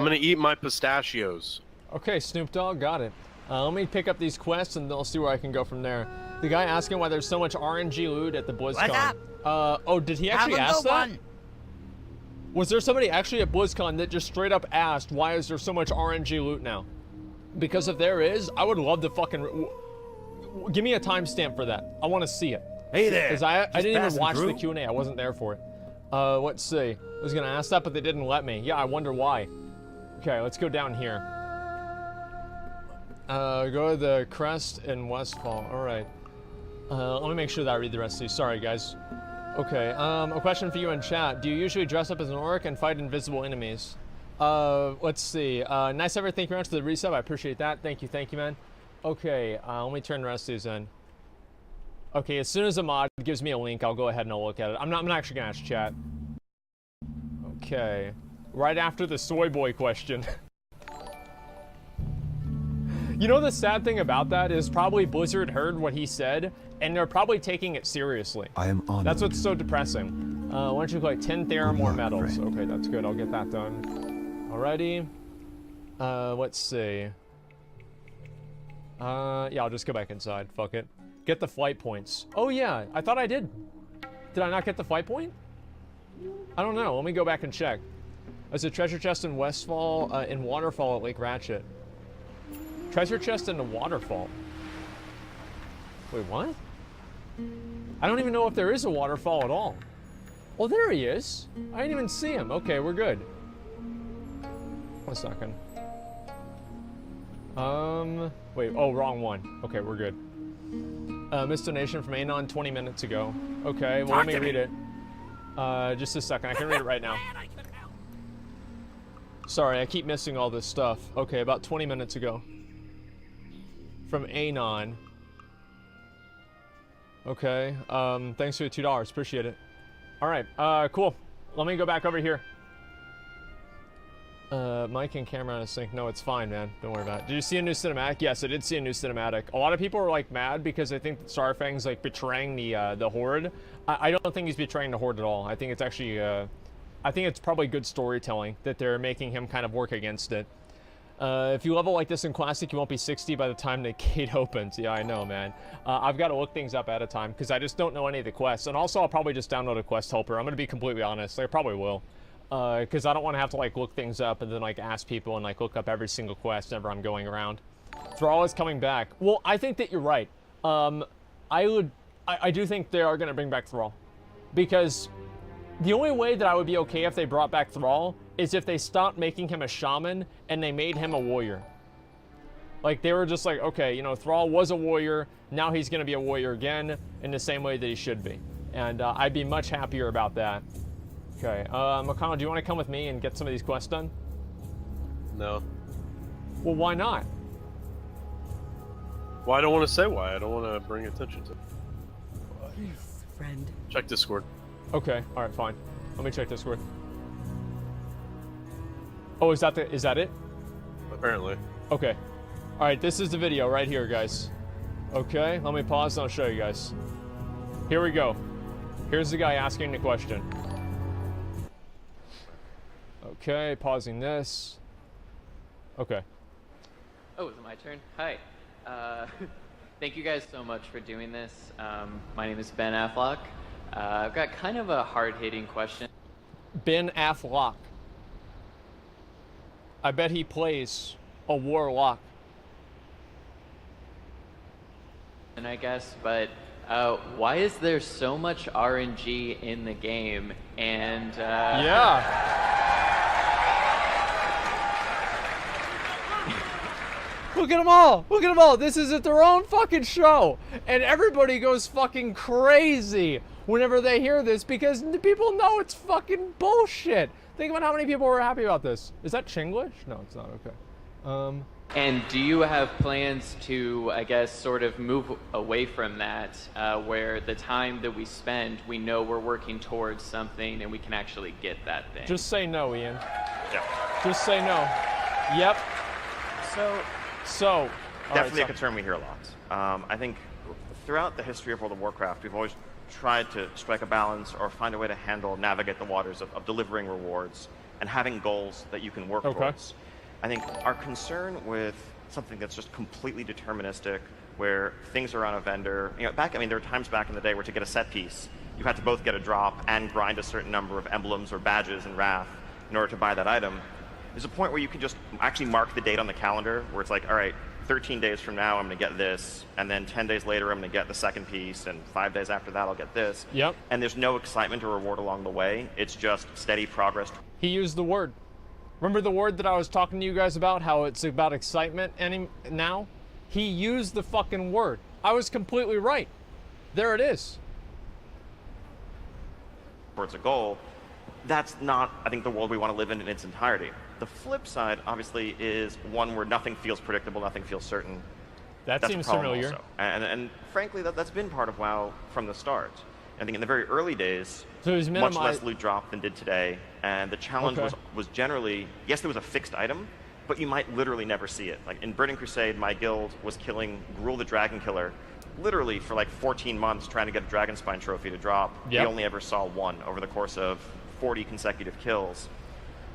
I'm gonna eat my pistachios. Okay, Snoop Dogg, got it. Let me pick up these quests and I'll see where I can go from there. The guy asking why there's so much RNG loot at the BlizzCon. What's up? Oh, did he actually ask that? Was there somebody actually at BlizzCon that just straight up asked, why is there so much RNG loot now? Because if there is, I would love to fucking... Give me a timestamp for that. I want to see it. Hey there. Because I didn't even watch through? the Q&A. I wasn't there for it. Let's see. I was going to ask that, but they didn't let me. Yeah, I wonder why. Okay, let's go down here. Go to the crest in Westfall. All right. Let me make sure that I read the rest of these. Sorry, guys. Okay, a question for you in chat. Do you usually dress up as an orc and fight invisible enemies? Let's see. Nice ever. Thank you very much for the resub. I appreciate that. Thank you, man. Okay, let me turn the rest of these in. Okay, as soon as a mod gives me a link, I'll go ahead and I'll look at it. I'm not actually gonna ask chat. Okay, right after the soy boy question. You know the sad thing about that is probably Blizzard heard what he said, and they're probably taking it seriously. I am honored. That's what's so depressing. Why don't you collect 10 Theramore medals? Okay, that's good. I'll get that done. Alrighty. Let's see. Yeah, I'll just go back inside. Fuck it. Get the flight points. Oh yeah, I thought I did. Did I not get the flight point? I don't know. Let me go back and check. There's a treasure chest in Westfall, in Waterfall at Lake Ratchet. Treasure chest in the Waterfall. Wait, what? I don't even know if there is a waterfall at all. Oh, there he is. I didn't even see him. Okay, we're good. 1 second. Wait, oh, wrong one. Okay, we're good. Missed donation from Anon 20 minutes ago. Okay, well, let me read it. Just a second. I can read it right now. Sorry, I keep missing all this stuff. Okay, about 20 minutes ago. From Anon. Okay, thanks for the $2. Appreciate it. All right, cool. Let me go back over here. Mic and camera out of sync. No, it's fine, man. Don't worry about it. Did you see a new cinematic? Yes, I did see a new cinematic. A lot of people are like mad because they think that Starfang's like betraying the Horde. I don't think he's betraying the Horde at all. I think it's actually, I think it's probably good storytelling that they're making him kind of work against it. If you level like this in Classic, you won't be 60 by the time the gate opens. Yeah, I know, man. I've got to look things up at a time because I just don't know any of the quests. And also, I'll probably just download a quest helper. I'm going to be completely honest. I probably will. Because I don't want to have to like look things up and then like ask people and like look up every single quest whenever I'm going around. Thrall is coming back. Well, I think that you're right. I do think they are going to bring back Thrall. Because the only way that I would be okay if they brought back Thrall is if they stopped making him a shaman and they made him a warrior. Like they were just like, okay, you know, Thrall was a warrior. Now he's going to be a warrior again in the same way that he should be. And I'd be much happier about that. Okay, McConnell, do you want to come with me and get some of these quests done? No. Well, why not? Well, I don't want to say why. I don't want to bring attention to it. Yes, friend. Check Discord. Okay, alright, fine. Let me check Discord. Oh, is that it? Apparently. Okay. Alright, this is the video right here, guys. Okay, let me pause and I'll show you guys. Here we go. Here's the guy asking the question. Okay, pausing this. Okay. Oh, is it my turn? Hi. Thank you guys so much for doing this. My name is Ben Affleck. I've got kind of a hard-hitting question. Ben Affleck. I bet he plays a warlock. And I guess, but why is there so much RNG in the game? And yeah. Look at them all! Look at them all! This is at their own fucking show! And everybody goes fucking crazy whenever they hear this because the people know it's fucking bullshit! Think about how many people were happy about this. Is that Chinglish? No, it's not. Okay. And do you have plans to, I guess, sort of move away from that, where the time that we spend, we know we're working towards something and we can actually get that thing? Just say no, Ian. Yeah. Just say no. Yep. So definitely a concern we hear a lot. I think throughout the history of World of Warcraft, we've always tried to strike a balance or find a way to navigate the waters of delivering rewards and having goals that you can work towards. I think our concern with something that's just completely deterministic, where things are on a vendor, there were times back in the day where to get a set piece, you had to both get a drop and grind a certain number of emblems or badges in Wrath in order to buy that item. There's a point where you can just actually mark the date on the calendar, where it's like, all right, 13 days from now I'm going to get this, and then 10 days later I'm going to get the second piece, and 5 days after that I'll get this. Yep. And there's no excitement or reward along the way. It's just steady progress. He used the word. Remember the word that I was talking to you guys about, how it's about excitement now? He used the fucking word. I was completely right. There it is. Towards a goal, that's not, I think, the world we want to live in its entirety. The flip side, obviously, is one where nothing feels predictable, nothing feels certain. That seems familiar. Also. And frankly, that's been part of WoW from the start. I think in the very early days, so much less loot drop than did today, and the challenge was generally, yes, there was a fixed item, but you might literally never see it. Like in Burning Crusade, my guild was killing Gruul the Dragon Killer literally for like 14 months trying to get a Dragonspine trophy to drop. Yep. We only ever saw one over the course of 40 consecutive kills.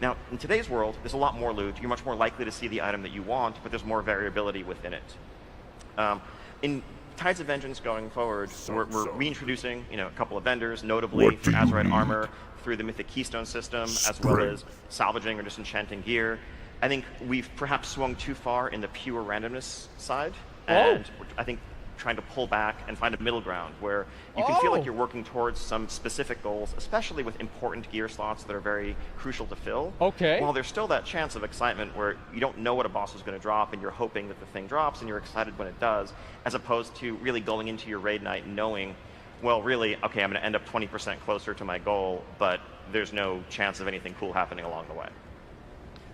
Now, in today's world, there's a lot more loot. You're much more likely to see the item that you want, but there's more variability within it. In Tides of Vengeance going forward, we're reintroducing a couple of vendors, notably for Azerite armor through the Mythic Keystone system, as well as salvaging or disenchanting gear. I think we've perhaps swung too far in the pure randomness side, and I think trying to pull back and find a middle ground where you can feel like you're working towards some specific goals, especially with important gear slots that are very crucial to fill. While there's still that chance of excitement where you don't know what a boss is going to drop and you're hoping that the thing drops and you're excited when it does, as opposed to really going into your raid night knowing, well, really, okay, I'm going to end up 20% closer to my goal, but there's no chance of anything cool happening along the way.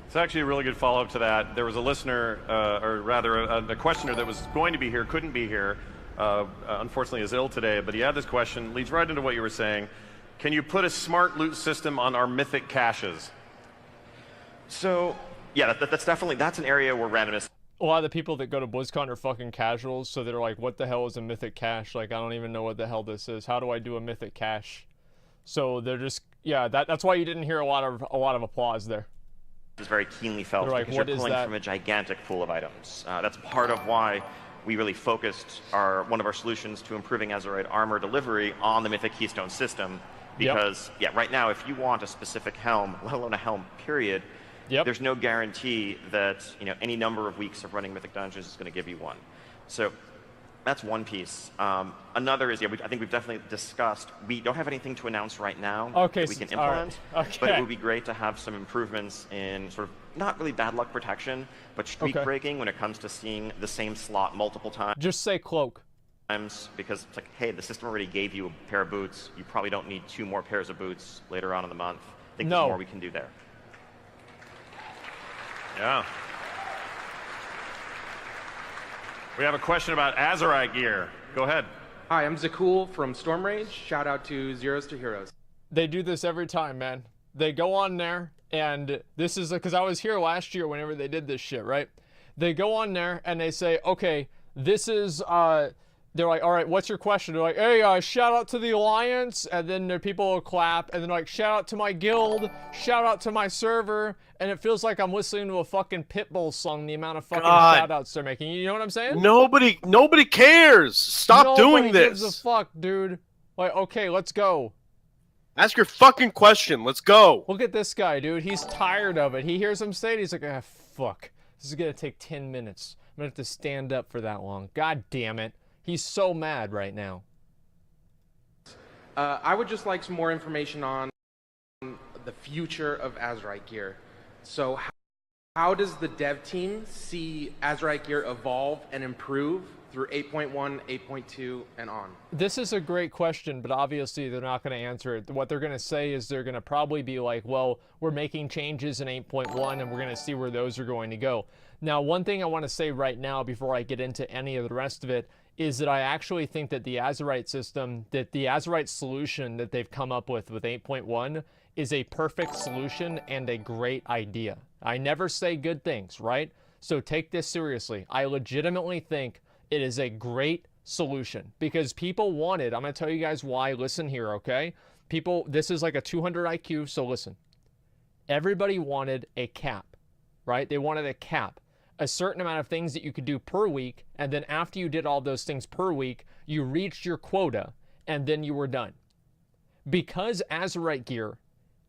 It's actually a really good follow-up to that. There was a listener, or rather a questioner that was going to be here, couldn't be here, unfortunately is ill today, but he had this question, leads right into what you were saying. Can you put a smart loot system on our mythic caches? So, yeah, that's an area where randomness... A lot of the people that go to BlizzCon are fucking casuals, so they're like, what the hell is a mythic cache? Like, I don't even know what the hell this is. How do I do a mythic cache? So they're just, yeah, that's why you didn't hear a lot of applause there. Is very keenly felt because you're pulling from a gigantic pool of items. That's part of why we really focused one of our solutions to improving Azerite armor delivery on the Mythic Keystone system. Because, right now, if you want a specific helm, let alone a helm, period, there's no guarantee that any number of weeks of running Mythic Dungeons is going to give you one. So that's one piece. Another is, I think we've definitely discussed, we don't have anything to announce right now that we can implement, but it would be great to have some improvements in sort of, not really bad luck protection, but streak breaking when it comes to seeing the same slot multiple times. Just say cloak. Because it's like, hey, the system already gave you a pair of boots. You probably don't need 2 more pairs of boots later on in the month. I think there's more we can do there. Yeah. We have a question about Azerite gear. Go ahead. Hi, I'm Zakul from Storm Rage. Shout out to Zeros to Heroes. They do this every time, man. They go on there, and this is because I was here last year whenever they did this shit, right? They go on there and they say, okay, this is they're like, all right, what's your question? They're like, hey, shout out to the Alliance, and then their people will clap, and then like, shout out to my guild, shout out to my server, and it feels like I'm listening to a fucking Pitbull song, the amount of fucking shout outs they're making. You know what I'm saying? Nobody cares. Stop doing this. Nobody gives a fuck, dude. Like, okay, let's go. Ask your fucking question. Let's go. Look at this guy, dude. He's tired of it. He hears him say it, he's like, ah, fuck. This is gonna take 10 minutes. I'm gonna have to stand up for that long. God damn it. He's so mad right now. I would just like some more information on the future of Azerite gear. So how does the dev team see Azerite gear evolve and improve through 8.1, 8.2, and on? This is a great question, but obviously they're not going to answer it. What they're going to say is they're going to probably be like, well, we're making changes in 8.1 and we're going to see where those are going to go. Now, one thing I want to say right now before I get into any of the rest of it is that I actually think that the Azerite system, that the Azerite solution that they've come up with 8.1 is a perfect solution and a great idea. I never say good things, right? So take this seriously. I legitimately think it is a great solution because people want it. I'm going to tell you guys why. Listen here, okay? People, this is like a 200 IQ, so listen. everybody wanted a cap, right? They wanted a cap, a certain amount of things that you could do per week, and then after you did all those things per week, you reached your quota, and then you were done. Because Azerite gear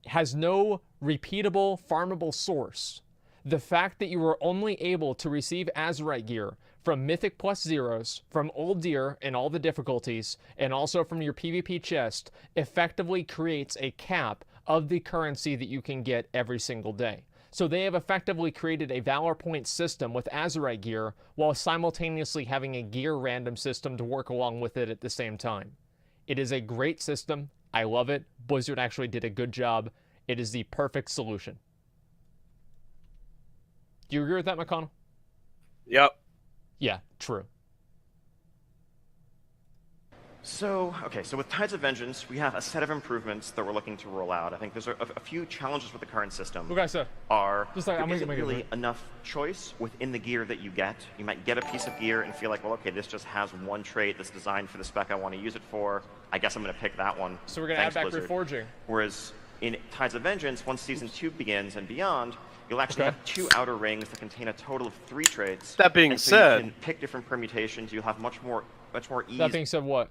has no repeatable, farmable source, the fact that you were only able to receive Azerite gear from Mythic plus zeros, from Old Deer and all the difficulties, and also from your PvP chest, effectively creates a cap of the currency that you can get every single day. So they have effectively created a Valor Point system with Azerite gear while simultaneously having a gear random system to work along with it at the same time. It is a great system. I love it. Blizzard actually did a good job. It is the perfect solution. Do you agree with that, McConnell? Yep. Yeah, true. So, okay, so with Tides of Vengeance, we have a set of improvements that we're looking to roll out. I think there's a few challenges with the current system. Okay, so Are just like, there isn't really enough choice within the gear that you get. You might get a piece of gear and feel like, well, okay, this just has one trait that's designed for the spec I want to use it for. I guess I'm going to pick that one. So we're going to add back Blizzard. reforging. Whereas in Tides of Vengeance, once Season 2 begins and beyond, you'll actually have 2 outer rings that contain a total of 3 traits. That being and so said, you can pick different permutations. You'll have much more ease. That being said, what?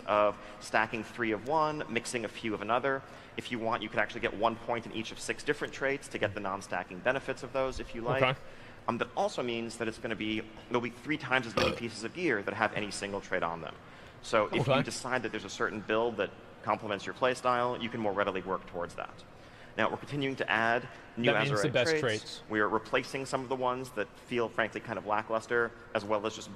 Of stacking 3 of one, mixing a few of another. If you want, you could actually get 1 point in each of 6 different traits to get the non-stacking benefits of those if you like. Okay. That also means that there'll be 3 times as many pieces of gear that have any single trait on them. So if you decide that there's a certain build that complements your playstyle, you can more readily work towards that. Now, we're continuing to add new Azerite traits. We are replacing some of the ones that feel, frankly, kind of lackluster, as well as just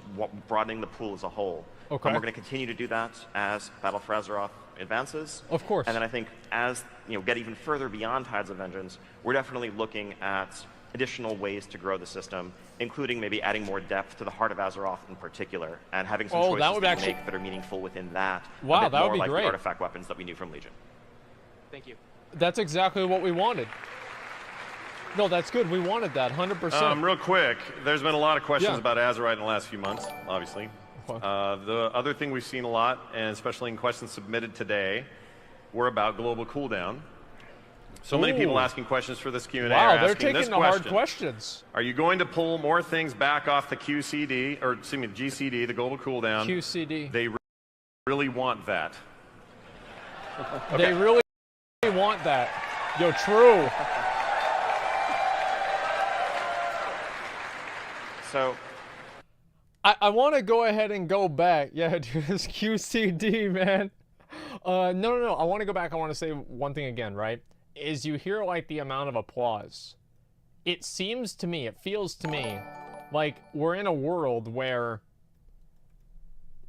broadening the pool as a whole. Okay. And we're going to continue to do that as Battle for Azeroth advances. Of course. And then I think as get even further beyond Tides of Vengeance, we're definitely looking at additional ways to grow the system, including maybe adding more depth to the Heart of Azeroth in particular, and having some choices that we make that are meaningful within that. Wow, that would be like great. The artifact weapons that we knew from Legion. Thank you. That's exactly what we wanted. No, that's good. We wanted that, 100%. Real quick, there's been a lot of questions Yeah. about Azerite in the last few months, obviously. Okay. The other thing we've seen a lot, and especially in questions submitted today, were about global cooldown. So many people asking questions for this Q&A Wow, are they're asking taking this the question. hard questions. Are you going to pull more things back off the QCD, or excuse me, GCD, the global cooldown? QCD. They really want that. They really want that. Yo, true. So I want to go ahead and go back. Yeah, dude, this QCD, man. No. I want to go back. I want to say one thing again, right? Is you hear like the amount of applause. It seems to me, it feels to me like we're in a world where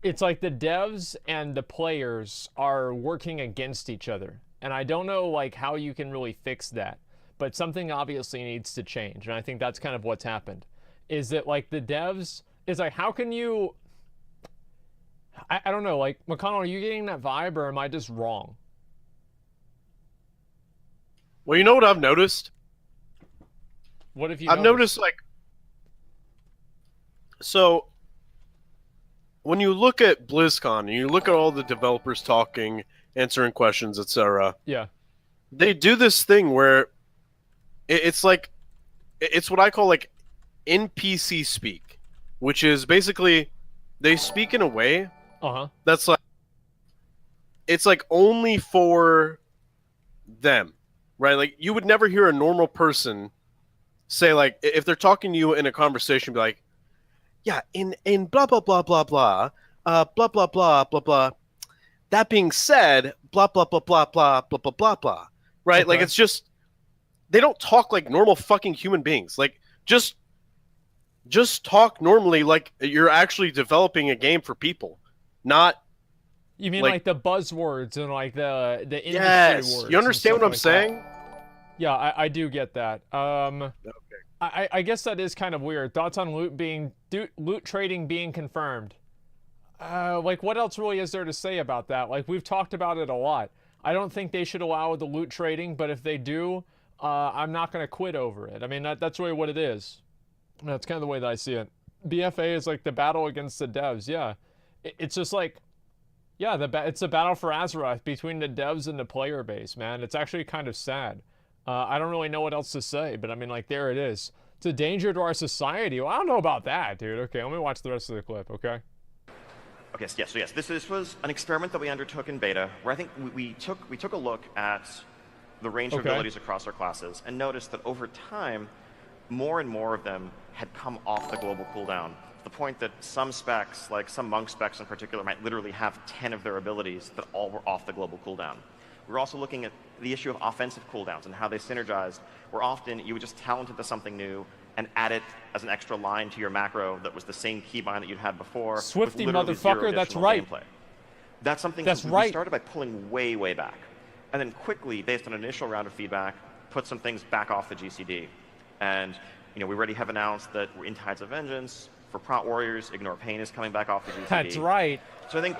it's like the devs and the players are working against each other. And I don't know like how you can really fix that, but something obviously needs to change. And I think that's kind of what's happened. Is that like the devs, it's like, how can you, I don't know, like, McConnell, are you getting that vibe or am I just wrong? Well, you know what I've noticed? What have you I've noticed, like, so when you look at BlizzCon and you look at all the developers talking, answering questions, etc., Yeah. they do this thing where it's like, it's what I call like NPC speak, which is basically they speak in a way that's like, it's like only for them, right? Like you would never hear a normal person say, like, if they're talking to you in a conversation, be like, yeah, in blah blah blah blah blah, blah blah blah blah blah. That being said, blah blah blah blah blah blah blah blah blah. Right? Okay. Like it's just they don't talk like normal fucking human beings. Like just talk normally, like you're actually developing a game for people, not. You mean like the buzzwords and like the industry yes. words? You understand what I'm saying? Yeah, I do get that. Okay. I guess that is kind of weird. Thoughts on loot trading being confirmed? Like, what else really is there to say about that? Like, we've talked about it a lot. I don't think they should allow the loot trading, but if they do, I'm not going to quit over it. I mean, that's really what it is. That's kind of the way that I see it. BFA is like the battle against the devs. Yeah, it's just like, yeah, it's a battle for Azeroth between the devs and the player base, man. It's actually kind of sad. I don't really know what else to say, but I mean, like, there it is. It's a danger to our society. Well, I don't know about that, dude. Okay, let me watch the rest of the clip, okay? Okay, so yes, this was an experiment that we undertook in beta, where I think we took a look at the range of abilities across our classes and noticed that over time, more and more of them had come off the global cooldown. To the point that some specs, like some monk specs in particular, might literally have 10 of their abilities that all were off the global cooldown. We were also looking at the issue of offensive cooldowns and how they synergized, where often you would just talent into something new and add it as an extra line to your macro that was the same keybind that you'd had before. Swifty motherfucker, that's right. Gameplay. That's something that's we right. started by pulling way, way back. And then quickly, based on an initial round of feedback, put some things back off the GCD. And we already have announced that we're in Tides of Vengeance. For Prot Warriors, Ignore Pain is coming back off the GCD. That's right. So I think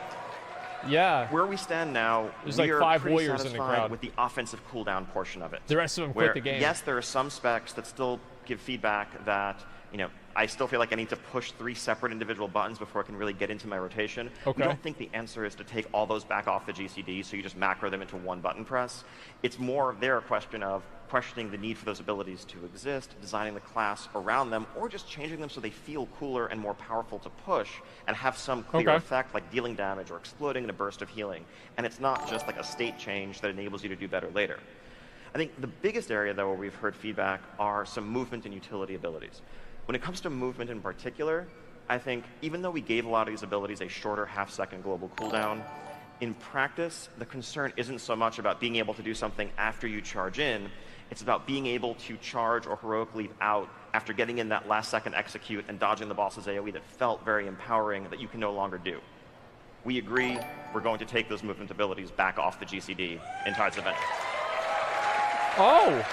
where we stand now, there's we like are 5 pretty warriors in the satisfied crowd with the offensive cooldown portion of it. The rest of them quit the game. Yes, there are some specs that still give feedback that, I still feel like I need to push 3 separate individual buttons before I can really get into my rotation. Okay. We don't think the answer is to take all those back off the GCD, so you just macro them into one button press. It's more a question of questioning the need for those abilities to exist, designing the class around them, or just changing them so they feel cooler and more powerful to push and have some clear effect, like dealing damage or exploding in a burst of healing. And it's not just like a state change that enables you to do better later. I think the biggest area, though, where we've heard feedback are some movement and utility abilities. When it comes to movement in particular, I think even though we gave a lot of these abilities a shorter half-second global cooldown, in practice, the concern isn't so much about being able to do something after you charge in, it's about being able to charge or heroic leave out after getting in that last-second execute and dodging the boss's AoE that felt very empowering that you can no longer do. We agree, we're going to take those movement abilities back off the GCD in Tides of Vengeance. Oh!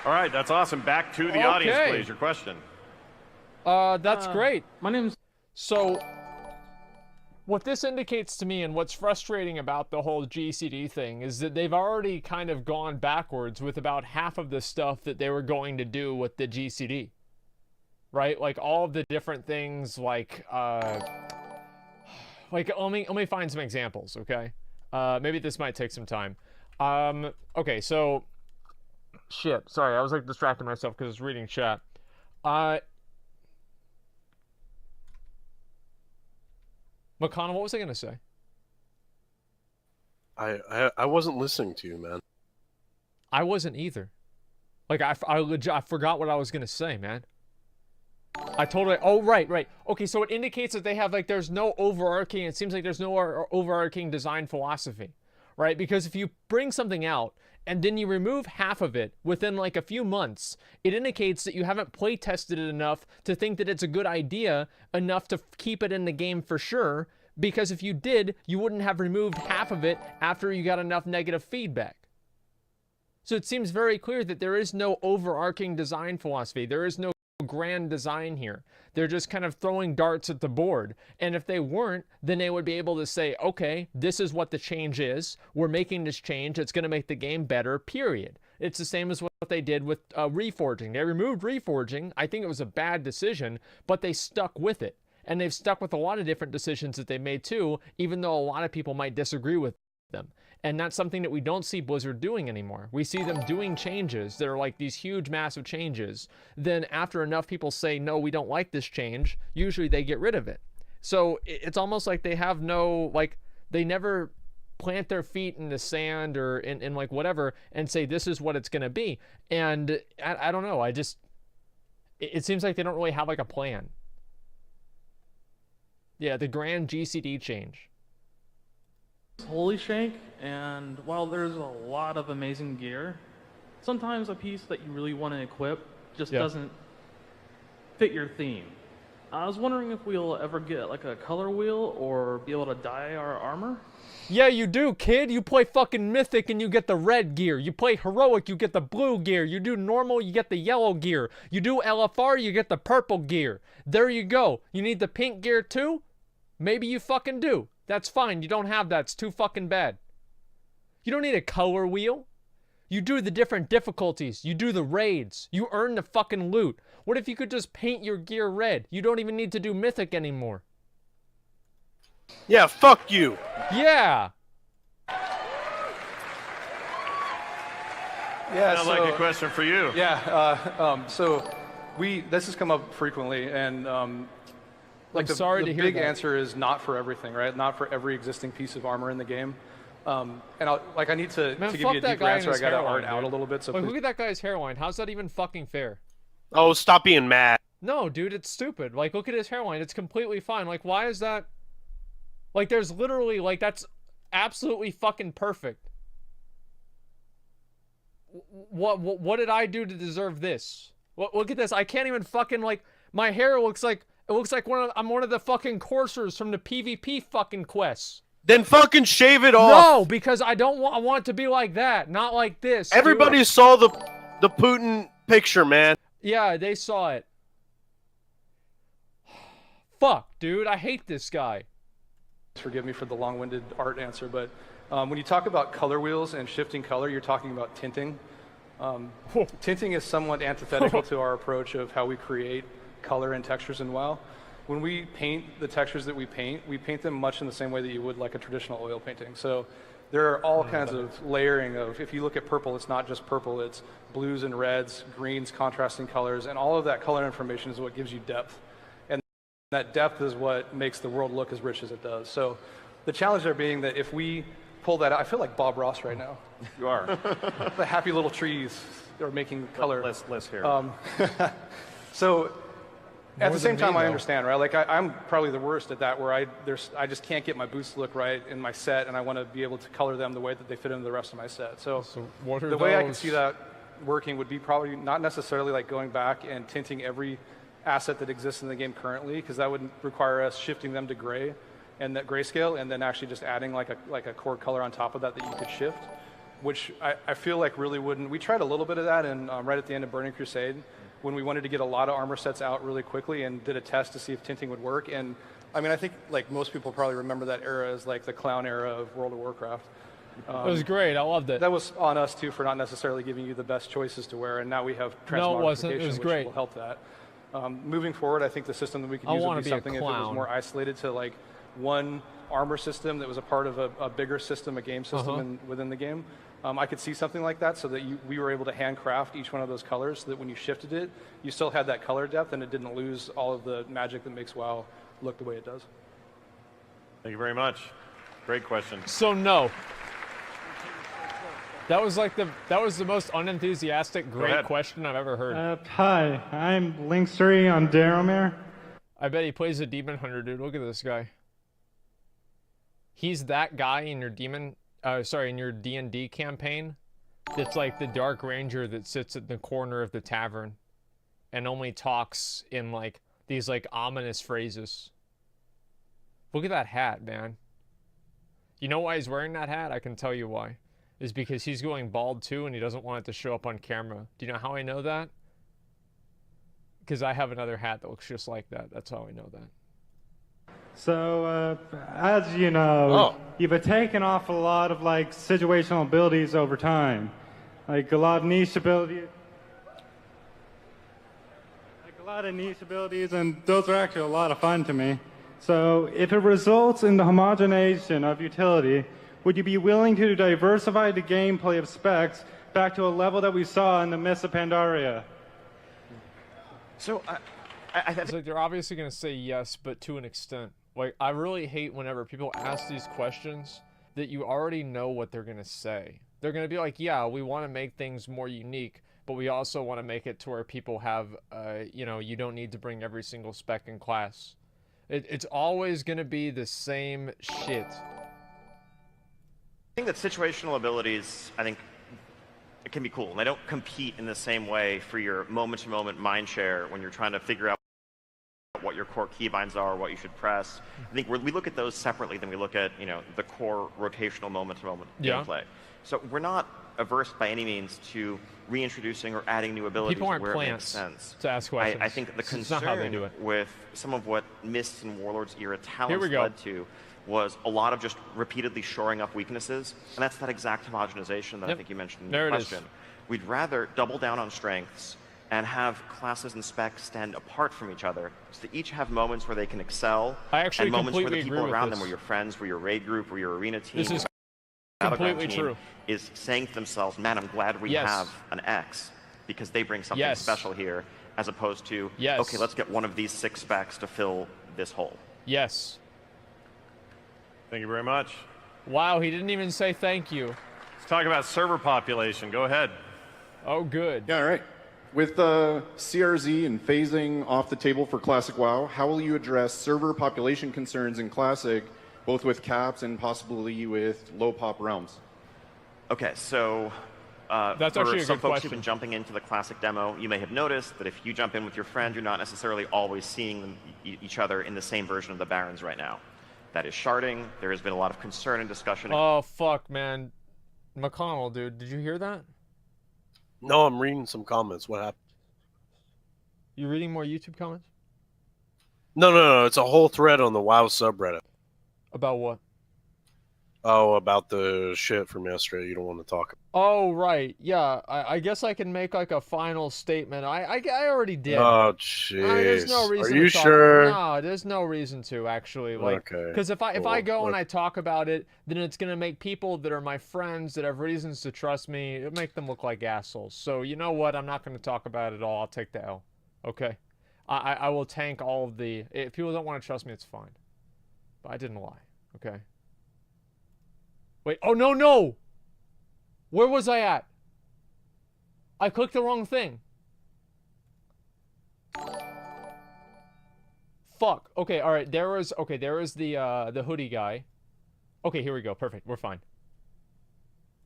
All right, that's awesome. Back to the audience, please. Your question. That's great. My name's... So, what this indicates to me and what's frustrating about the whole GCD thing is that they've already kind of gone backwards with about half of the stuff that they were going to do with the GCD. Right? Like all of the different things like let me find some examples, okay? Maybe this might take some time. Okay, so shit, sorry, I was like distracting myself because I was reading chat. McConnell, what was I gonna say? I wasn't listening to you, man. I wasn't either. Like I forgot what I was gonna say, man. I totally. Oh, right. Okay, so it indicates that they have like there's no overarching. It seems like there's no overarching design philosophy, right? Because if you bring something out and then you remove half of it within like a few months, it indicates that you haven't play tested it enough to think that it's a good idea enough to keep it in the game for sure. Because if you did, you wouldn't have removed half of it after you got enough negative feedback. So it seems very clear that there is no overarching design philosophy. There is no grand design here. They're just kind of throwing darts at the board. And if they weren't, then they would be able to say, okay, this is what the change is. We're making this change. It's going to make the game better, period. It's the same as what they did with reforging. They removed reforging. I think it was a bad decision, but they stuck with it. And they've stuck with a lot of different decisions that they made too, even though a lot of people might disagree with them. And that's something that we don't see Blizzard doing anymore. We see them doing changes that are like these huge, massive changes. Then after enough people say, no, we don't like this change, usually they get rid of it. So it's almost like they have no, like, they never plant their feet in the sand or in like whatever and say, this is what it's going to be. And I don't know. It seems like they don't really have like a plan. Yeah, the grand GCD change. Holy Shank, and while there's a lot of amazing gear, sometimes a piece that you really want to equip just doesn't fit your theme. I was wondering if we'll ever get like a color wheel or be able to dye our armor. Yeah, you do, kid. You play fucking Mythic and you get the red gear. You play Heroic, you get the blue gear. You do Normal, you get the yellow gear. You do LFR, you get the purple gear. There you go. You need the pink gear too? Maybe you fucking do. That's fine. You don't have that. It's too fucking bad. You don't need a color wheel. You do the different difficulties. You do the raids. You earn the fucking loot. What if you could just paint your gear red? You don't even need to do Mythic anymore. Yeah, fuck you. Yeah. Yeah, Sounds like a question for you. Yeah, so this has come up frequently, and like I'm sorry the to hear big that. answer is not for everything, right? Not for every existing piece of armor in the game. And I need to Man, give fuck you a that deeper guy answer. and I his gotta hairline, art out a dude. little bit. So Like, please. look at that guy's hairline. How's that even fucking fair? Oh, stop being mad. No, dude, it's stupid. Like, look at his hairline. It's completely fine. Like, why is that? Like, there's literally, like, that's absolutely fucking perfect. What did I do to deserve this? Look at this. I can't even fucking, like, my hair looks like, it looks like I'm one of the fucking coursers from the PvP fucking quests. Then fucking shave it off. No, because I want it to be like that, not like this. Everybody dude. saw the Putin picture, man. Yeah, they saw it. Fuck, dude, I hate this guy. Forgive me for the long-winded art answer, but when you talk about color wheels and shifting color, you're talking about tinting. Tinting is somewhat antithetical to our approach of how we create color and textures in WoW. When we paint the textures that we paint them much in the same way that you would like a traditional oil painting. So there are all kinds of layering of, if you look at purple, it's not just purple, it's blues and reds, greens, contrasting colors, and all of that color information is what gives you depth. And that depth is what makes the world look as rich as it does. So the challenge there being that if we pull that out, I feel like Bob Ross right now. You are. The happy little trees are making color. Less hair. So at the same time, me, I though. understand, right? Like I'm probably the worst at that, where I just can't get my boots to look right in my set, and I want to be able to color them the way that they fit into the rest of my set. So what are the way I can those? see that working would be probably not necessarily like going back and tinting every asset that exists in the game currently, because that would require us shifting them to gray and that grayscale, and then actually just adding like a core color on top of that you could shift, which I feel like really wouldn't. We tried a little bit of that in right at the end of Burning Crusade, when we wanted to get a lot of armor sets out really quickly and did a test to see if tinting would work. And I mean, I think like most people probably remember that era as like the clown era of World of Warcraft. It was great. I loved it. That was on us too for not necessarily giving you the best choices to wear, and now we have No, it wasn't. It transmogrification, was which great. will help that. Moving forward, I think the system that we could I use would wanna be be a something if it was clown. more isolated to like one armor system that was a part of a bigger system, a game system within the game. I could see something like that, so that we were able to handcraft each one of those colors, so that when you shifted it, you still had that color depth, and it didn't lose all of the magic that makes WoW look the way it does. Thank you very much. Great question. So no. That was like that was the most unenthusiastic great ahead. question I've ever heard. Hi, I'm Linkstry on Daromir. I bet he plays a demon hunter, dude. Look at this guy. He's that guy in your in your D&D campaign that's like the Dark Ranger that sits at the corner of the tavern and only talks in like these like ominous phrases. Look at that hat, man. You know why he's wearing that hat? I can tell you why. Is because he's going bald too and he doesn't want it to show up on camera. Do you know how I know that? Because I have another hat that looks just like that. That's how I know that. So, as you know, you've taken off a lot of like situational abilities over time, like a lot of niche abilities. And those are actually a lot of fun to me. So, if it results in the homogenization of utility, would you be willing to diversify the gameplay of specs back to a level that we saw in the Mists of Pandaria? So, It's like they're obviously going to say yes, but to an extent. Like, I really hate whenever people ask these questions that you already know what they're going to say. They're going to be like, yeah, we want to make things more unique, but we also want to make it to where people have, you know, you don't need to bring every single spec in class. It's always going to be the same shit. I think that situational abilities, I think, it can be cool. And they don't compete in the same way for your moment-to-moment mind share when you're trying to figure out what you're your core keybinds are, what you should press. I think we look at those separately than we look at, the core rotational moment-to-moment gameplay. So we're not averse by any means to reintroducing or adding new abilities People aren't where it makes plants sense. to ask questions. I think the This is not how they do concern it. with some of what Mists and Warlords era talents we go. led to was a lot of just repeatedly shoring up weaknesses, and that's that exact homogenization that I think you mentioned in There your it is. question. We'd rather double down on strengths and have classes and specs stand apart from each other, so they each have moments where they can excel, I actually and moments where the completely people agree with around this. them, or your friends, or your raid group, or your arena team, This is battleground completely team, true. is saying to themselves, man, I'm glad we Yes. have an X, because they bring something Yes. special here, as opposed to, Yes. okay, let's get one of these 6 specs to fill this hole. Yes. Thank you very much. Wow, he didn't even say thank you. Let's talk about server population. Go ahead. Oh, good. Yeah, all right. With CRZ and phasing off the table for Classic WoW, how will you address server population concerns in Classic, both with caps and possibly with low pop realms? Okay, so That's for actually a some good folks question. who've been jumping into the Classic demo, you may have noticed that if you jump in with your friend, you're not necessarily always seeing them, each other in the same version of the Barons right now. That is sharding. There has been a lot of concern and discussion. Oh, fuck, man. McConnell, dude, did you hear that? No, I'm reading some comments. What happened? You reading more YouTube comments? No. It's a whole thread on the WoW subreddit. About what? Oh, about the shit from yesterday. You don't want to talk. Oh, right. Yeah, I guess I can make like a final statement. I already did. Oh, jeez. There's no reason Are you to talk. sure? No, there's no reason to actually. Like, Okay, because if I go cool. and I talk about it, then it's gonna make people that are my friends that have reasons to trust me, it'll make them look like assholes. So you know what? I'm not gonna talk about it at all. I'll take the L. Okay. I will tank all of the. If people don't want to trust me, it's fine. But I didn't lie. Okay. Wait. Oh no. Where was I at? I clicked the wrong thing. Fuck. Okay, all right. There was the hoodie guy. Okay, here we go. Perfect. We're fine.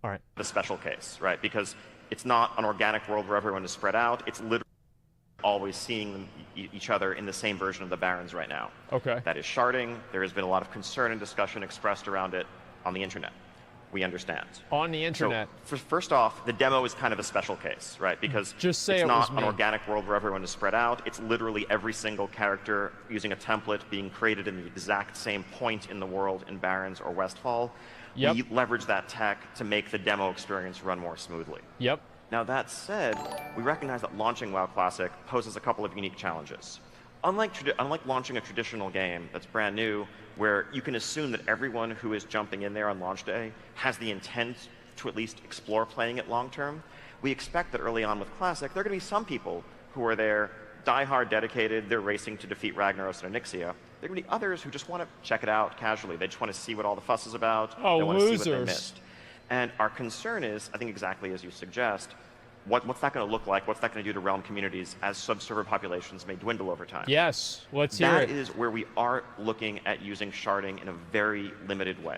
All right. The special case, right? Because it's not an organic world where everyone is spread out. It's literally always seeing them, each other in the same version of the Barons right now. Okay. That is sharding. There has been a lot of concern and discussion expressed around it on the internet. We understand. On the internet. So, first off, the demo is kind of a special case, right? Because Just say it's it not was an me. organic world where everyone is spread out. It's literally every single character using a template being created in the exact same point in the world in Barons or Westfall. Yep. We leverage that tech to make the demo experience run more smoothly. Yep. Now that said, we recognize that launching WoW Classic poses a couple of unique challenges. Unlike launching a traditional game that's brand new, where you can assume that everyone who is jumping in there on launch day has the intent to at least explore playing it long term, we expect that early on with Classic, there are going to be some people who are there, die-hard dedicated, they're racing to defeat Ragnaros and Onyxia. There are going to be others who just want to check it out casually. They just want to see what all the fuss is about. Oh, they want to see what they losers. missed. And our concern is, I think exactly as you suggest, what's that going to look like? What's that going to do to realm communities as subserver populations may dwindle over time? Yes. Let's hear it. That is where we are looking at using sharding in a very limited way.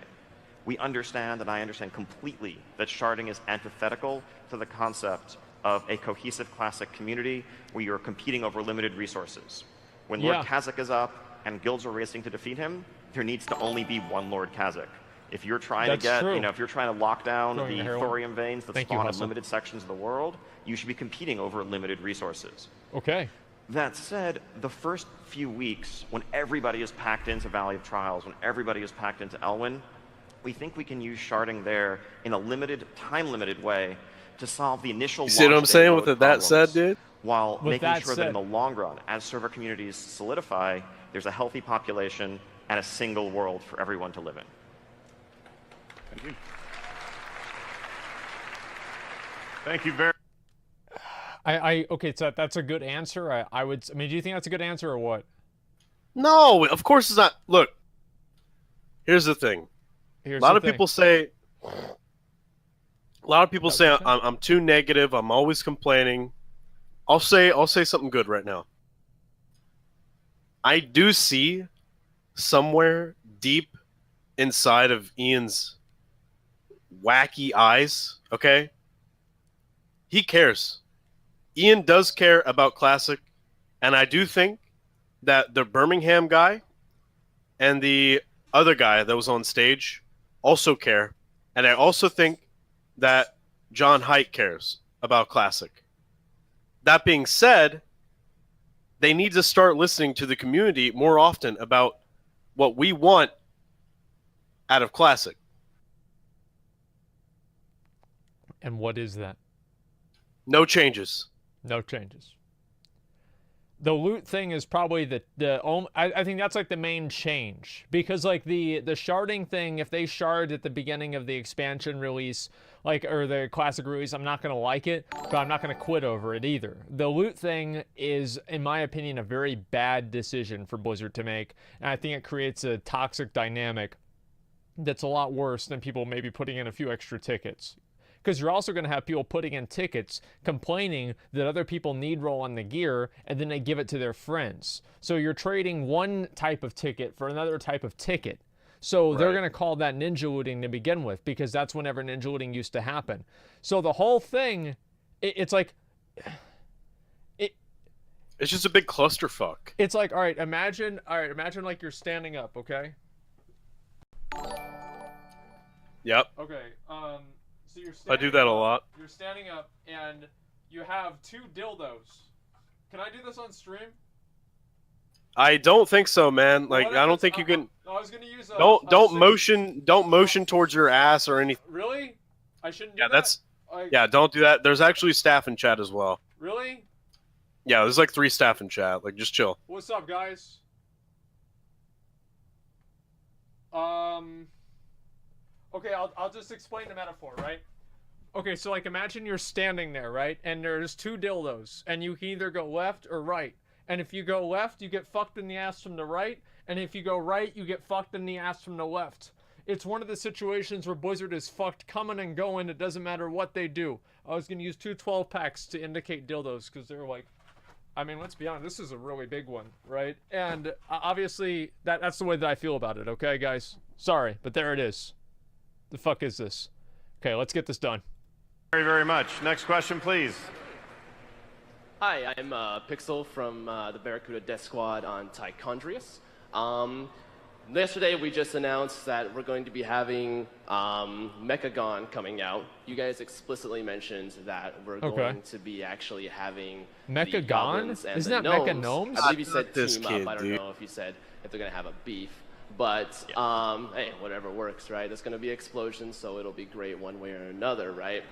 We understand, and I understand completely, that sharding is antithetical to the concept of a cohesive Classic community where you're competing over limited resources. When Lord Khazak is up and guilds are racing to defeat him, there needs to only be one Lord Khazak. If you're trying That's to get, true. if you're trying to lock down Throwing the a heroin. thorium veins that Thank you, spawn in Hustle. limited sections of the world, you should be competing over limited resources. Okay. That said, the first few weeks, when everybody is packed into Valley of Trials, when everybody is packed into Elwyn, we think we can use sharding there in a limited, time-limited way to solve the initial You see what I'm launch day saying load with that said, problems, dude? while With making that sure that in said- the long run, as server communities solidify, there's a healthy population and a single world for everyone to live in. Thank you. Thank you very Okay, so that's a good answer. I mean, do you think that's a good answer or what? No, of course it's not. Look, here's the thing. Here's A lot the of thing. people say I'm too negative. I'm always complaining. I'll say something good right now. I do see somewhere deep inside of Ian's wacky eyes, okay? He cares. Ian does care about Classic, and I do think that the Birmingham guy and the other guy that was on stage also care, and I also think that John Haidt cares about Classic. That being said, they need to start listening to the community more often about what we want out of Classic. And what is that? No changes. No changes. The loot thing is probably I think that's like the main change, because like the sharding thing, if they shard at the beginning of the expansion release, like, or the classic release, I'm not gonna like it, but I'm not gonna quit over it either. The loot thing is, in my opinion, a very bad decision for Blizzard to make, and I think it creates a toxic dynamic that's a lot worse than people maybe putting in a few extra tickets. Because you're also going to have people putting in tickets complaining that other people need roll on the gear, and then they give it to their friends. So you're trading one type of ticket for another type of ticket. So they're going to call that ninja looting to begin with, because that's whenever ninja looting used to happen. So the whole thing, it's like... It's just a big clusterfuck. It's like, all right, imagine like you're standing up, okay? Yep. Okay, so you're I do that a lot. You're standing up, and you have 2 dildos. Can I do this on stream? I don't think so, man. Like, I don't think you can. I was gonna use. Don't motion towards your ass or anything. Really? I shouldn't do Yeah, that? that's. Like, Yeah, don't do that. There's actually staff in chat as well. Really? Yeah, there's like 3 staff in chat. Like, just chill. What's up, guys? Okay, I'll just explain the metaphor, right? Okay, so like imagine you're standing there, right? And there's 2 dildos, and you can either go left or right. And if you go left, you get fucked in the ass from the right, and if you go right, you get fucked in the ass from the left. It's one of the situations where Blizzard is fucked coming and going. It doesn't matter what they do. I was gonna use 2 12-packs to indicate dildos, because they're like, I mean, let's be honest, this is a really big one, right? And obviously, that's the way that I feel about it, okay, guys? Sorry, but there it is. The fuck is this? Okay, let's get this done. Very, very much. Next question, please. Hi, I'm Pixel from the Barracuda Death Squad on Tichondrius. Yesterday we just announced that we're going to be having Mechagon coming out. You guys explicitly mentioned that we're going to be actually having the goblins and Isn't the that gnomes. Mecha Gnomes? I believe you said This team kid, up. I don't dude. know if you said if they're going to have a beef. But, hey, whatever works, right? It's going to be explosions, so it'll be great one way or another, right?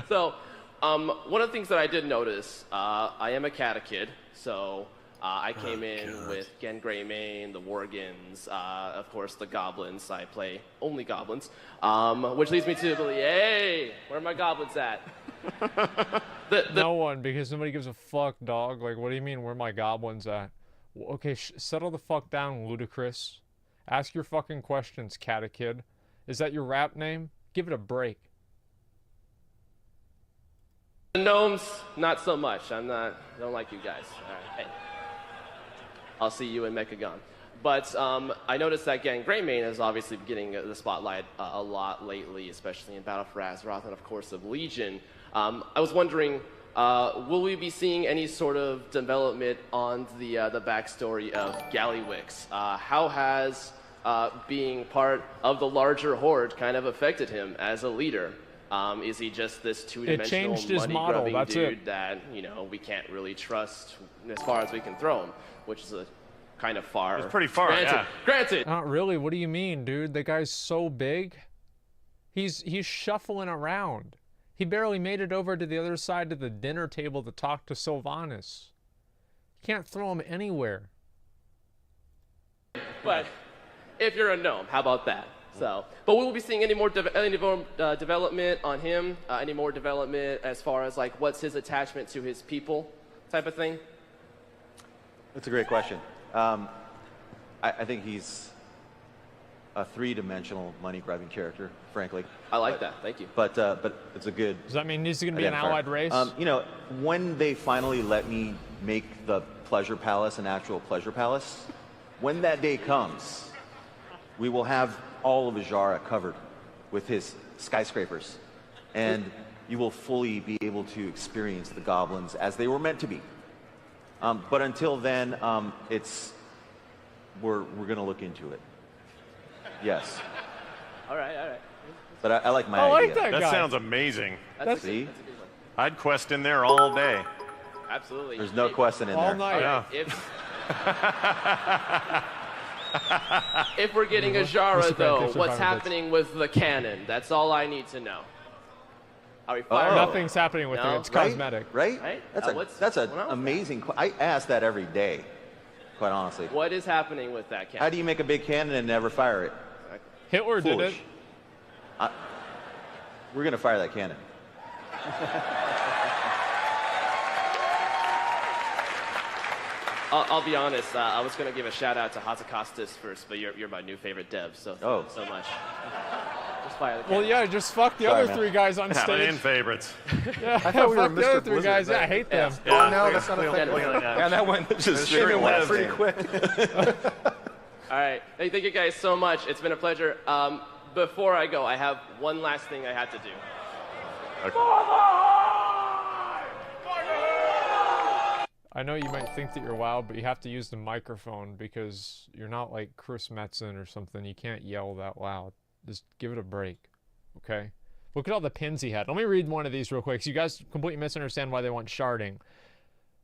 So, one of the things that I did notice, I am a Catechid, so I came in with Gen Greymane, the Worgans, of course the Goblins. I play only Goblins, which leads me to believe, hey, where are my Goblins at? No one, because nobody gives a fuck, dog. Like, what do you mean, where are my Goblins at? Okay, settle the fuck down, Ludicrous. Ask your fucking questions, Catechid. Is that your rap name? Give it a break. The gnomes, not so much. I don't like you guys. All right, hey. I'll see you in Mechagon. But I noticed that Gen Greymane is obviously getting the spotlight a lot lately, especially in Battle for Azeroth and, of course, of Legion. I was wondering, will we be seeing any sort of development on the backstory of Gallywix? How has being part of the larger horde kind of affected him as a leader? Is he just this two-dimensional money-grubbing dude that, you know, we can't really trust as far as we can throw him, which is a kind of far. It's pretty far, yeah. Granted. Not really. What do you mean, dude? The guy's so big. He's shuffling around. He barely made it over to the other side of the dinner table to talk to Sylvanas. You can't throw him anywhere. But if you're a gnome, how about that? So, but will we be seeing any more development on him? Any more development as far as like what's his attachment to his people, type of thing? That's a great question. I think he's a three-dimensional money-grabbing character, frankly. I like that. Thank you. But it's a good. Does that mean he's going to be an allied race? You know, when they finally let me make the Pleasure Palace an actual Pleasure Palace, when that day comes, we will have all of Ajara covered with his skyscrapers, and you will fully be able to experience the goblins as they were meant to be. But until then, we're going to look into it. Yes. All right, all right. But I like my I idea. like that guy. sounds amazing. See? I'd quest in there all day. Absolutely. There's no question in All there. night. Yeah. If we're getting a Mr. Jara, Grant, though, thanks for what's 5 bits. happening with the cannon? That's all I need to know. Are we firing? Nothing's happening with No? it. It's cosmetic. Right? Right? That's an going on with amazing. I ask that every day, quite honestly. What is happening with that cannon? How do you make a big cannon and never fire it? Hitler did it. Foolish. We're going to fire that cannon. I'll be honest. I was going to give a shout out to Hazakostas first, but you're my new favorite dev, so thank you so much. Just fire the cannon. Well, yeah, just fuck the Sorry, other man. 3 guys on Fan stage. favorites. Yeah, I thought we were fuck the other Mr. 3 guys. Blizzard, Yeah, I hate them. Oh, no, that's not a thing. And that went Just came and went straight pretty quick. All right. Hey, thank you guys so much. It's been a pleasure. Before I go, I have one last thing I had to do. I know you might think that you're loud, but you have to use the microphone because you're not like Chris Metzen or something. You can't yell that loud. Just give it a break, okay? Look at all the pins he had. Let me read one of these real quick so you guys completely misunderstand why they want sharding.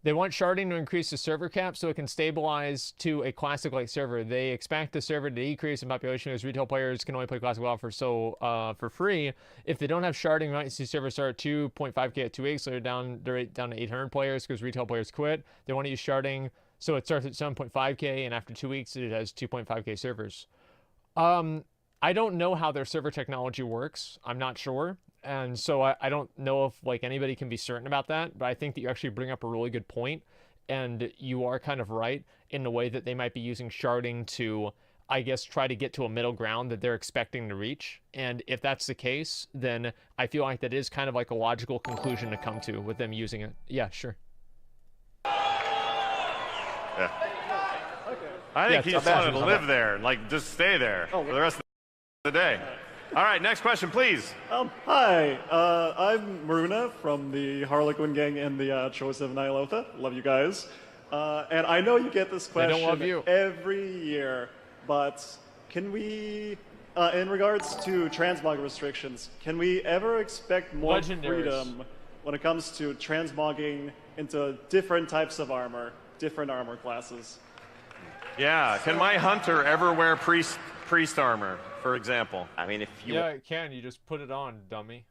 They want sharding to increase the server cap so it can stabilize to a classic-like server. They expect the server to decrease in population because retail players can only play classic WoW for free. If they don't have sharding, we might see servers start at 2.5k at 2 weeks, so they're down to 800 players because retail players quit. They want to use sharding so it starts at 7.5k, and after 2 weeks it has 2.5k servers. I don't know how their server technology works. I'm not sure. And so I don't know if like anybody can be certain about that, but I think that you actually bring up a really good point, and you are kind of right in the way that they might be using sharding to, I guess, try to get to a middle ground that they're expecting to reach. And if that's the case, then I feel like that is kind of like a logical conclusion to come to with them using it. Yeah, sure. Yeah. I think he just wanted to live there and like just stay there for the rest of the day. All right, next question, please. Hi, I'm Maruna from the Harlequin Gang and the Choice of Nyalotha. Love you guys. And I know you get this question every year, but can we, in regards to transmog restrictions, can we ever expect more freedom when it comes to transmogging into different types of armor, different armor classes? Yeah, can my hunter ever wear priest armor, for example? I mean, if you... Yeah, it can. You just put it on, dummy.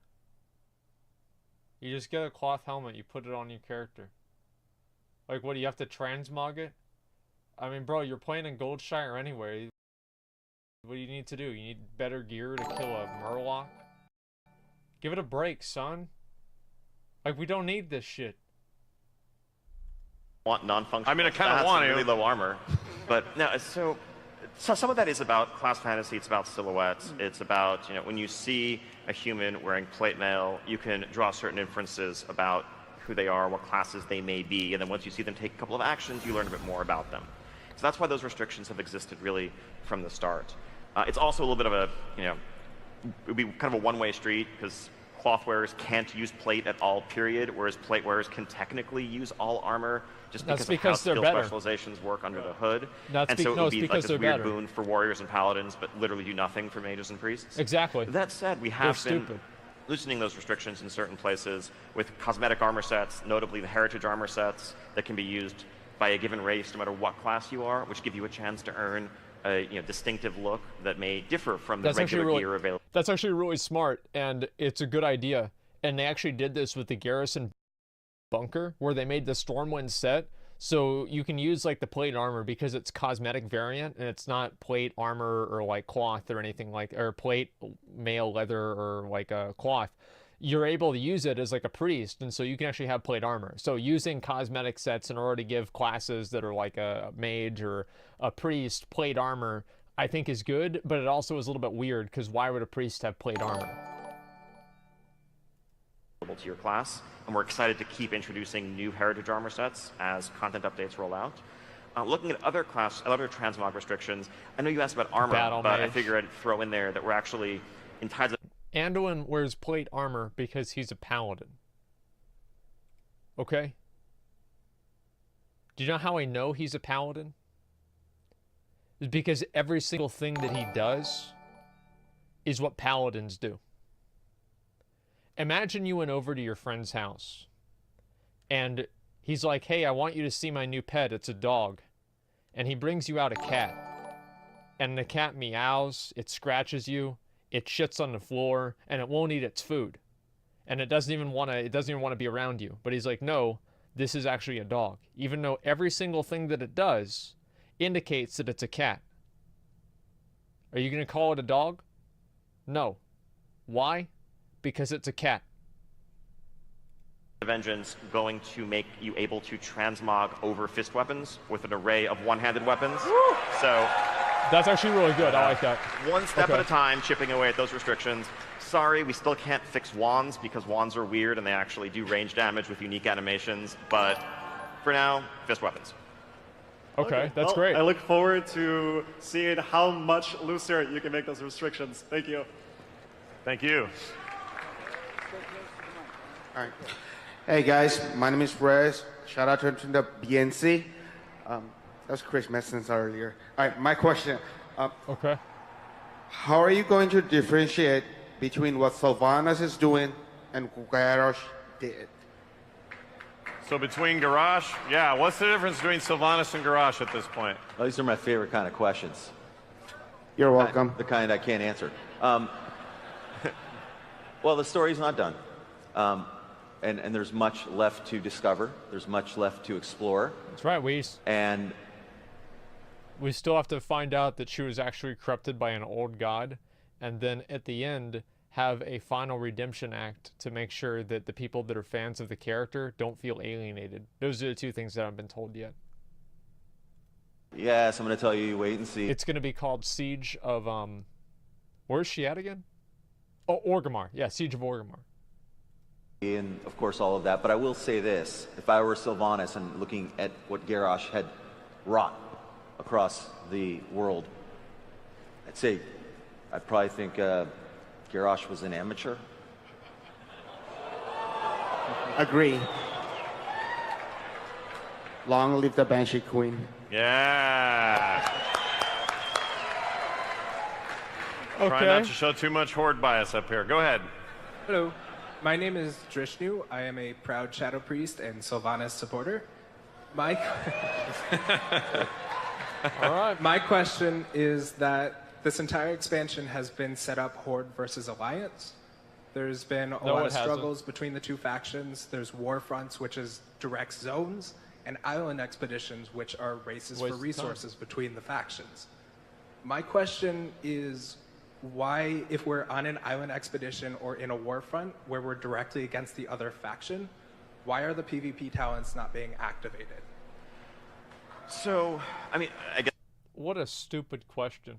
You just get a cloth helmet, you put it on your character. Like, what, do you have to transmog it? I mean, bro, you're playing in Goldshire anyway. What do you need to do? You need better gear to kill a Murloc? Give it a break, son. Like, we don't need this shit. Want non-functional. I mean, I kind of want to. Really low armor, but no. So some of that is about class fantasy. It's about silhouettes. It's about, you know, when you see a human wearing plate mail, you can draw certain inferences about who they are, what classes they may be, and then once you see them take a couple of actions, you learn a bit more about them. So that's why those restrictions have existed really from the start. It's also a little bit of a, you know, it would be kind of a one-way street because cloth wearers can't use plate at all, period, whereas plate wearers can technically use all armor just because of how skill specializations work under the hood. And so it would be like this weird boon for warriors and paladins, but literally do nothing for mages and priests. Exactly. That said, we have been loosening those restrictions in certain places with cosmetic armor sets, notably the heritage armor sets that can be used by a given race no matter what class you are, which give you a chance to earn a distinctive look that may differ from the regular gear available. That's actually really smart, and it's a good idea. And they actually did this with the Garrison bunker, where they made the Stormwind set, so you can use like the plate armor because it's cosmetic variant, and it's not plate armor or like cloth or anything like, or plate mail leather or like a cloth. You're able to use it as like a priest, and so you can actually have plate armor. So using cosmetic sets in order to give classes that are like a mage or a priest plate armor, I think is good, but it also is a little bit weird because why would a priest have plate armor? To your class, and we're excited to keep introducing new heritage armor sets as content updates roll out. Looking at other transmog restrictions, I know you asked about armor, but I figured I'd throw in there that we're actually in Tides of... Anduin wears plate armor because he's a paladin. Okay? Do you know how I know he's a paladin? It's because every single thing that he does is what paladins do. Imagine you went over to your friend's house and he's like, hey, I want you to see my new pet. It's a dog. And he brings you out a cat. And the cat meows, it scratches you, it shits on the floor, and it won't eat its food. And it doesn't even want to be around you. But he's like, no, this is actually a dog. Even though every single thing that it does indicates that it's a cat. Are you going to call it a dog? No. Why? Because it's a cat. Vengeance going to make you able to transmog over fist weapons with an array of one-handed weapons. Woo! So that's actually really good. I like that. One step at a time, chipping away at those restrictions. Sorry, we still can't fix wands because wands are weird and they actually do range damage with unique animations. But for now, fist weapons. Okay, that's well, great. I look forward to seeing how much looser you can make those restrictions. Thank you. Thank you. All right. Hey guys, my name is Rez. Shout out to the BNC. That was Chris Messens earlier. All right, my question. Okay. How are you going to differentiate between what Sylvanas is doing and Garrosh did? So between Garrosh, yeah, what's the difference between Sylvanas and Garrosh at this point? Well, these are my favorite kind of questions. You're welcome. The kind I can't answer. Well, the story's not done. And there's much left to discover. There's much left to explore. That's right, we still have to find out that she was actually corrupted by an old god, and then at the end have a final redemption act to make sure that the people that are fans of the character don't feel alienated. Those are the two things that haven't been told yet. Yes, I'm going to tell you, wait and see. It's going to be called Siege of, where's she at again? Oh, Orgrimmar. Yeah, Siege of Orgrimmar. And of course all of that, but I will say this. If I were Sylvanas and looking at what Garrosh had wrought across the world, I'd probably think Garrosh was an amateur. Agree. Long live the Banshee Queen. Yeah. Okay. Try not to show too much horde bias up here. Go ahead. Hello. My name is Drishnu. I am a proud Shadow Priest and Sylvanas supporter. My question is that this entire expansion has been set up Horde versus Alliance. There's been a lot of struggles between the two factions. There's war fronts, which is direct zones, and island expeditions, which are races for resources between the factions. My question is, why, if we're on an island expedition or in a war front where we're directly against the other faction, why are the PvP talents not being activated? So, I mean, I guess... What a stupid question.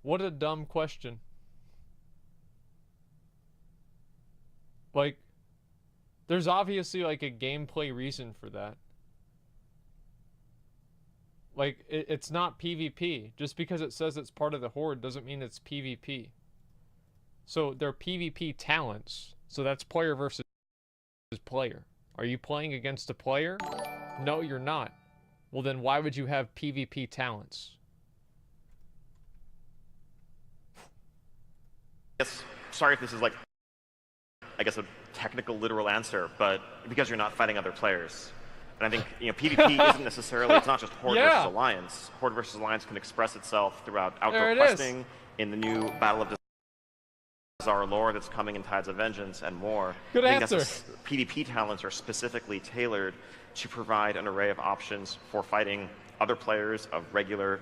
What a dumb question. Like, there's obviously like a gameplay reason for that. Like, it's not PvP. Just because it says it's part of the Horde doesn't mean it's PvP. So they're PvP talents. So that's player versus player. Are you playing against a player? No, you're not. Well, then why would you have PvP talents? Yes, sorry if this is like, I guess, a technical, literal answer, but because you're not fighting other players. And I think, PvP isn't necessarily, it's not just Horde versus Alliance. Horde versus Alliance can express itself throughout outdoor questing, in the new Battle of Bizarre lore that's coming in Tides of Vengeance, and more. Good answer. PvP talents are specifically tailored to provide an array of options for fighting other players of regular,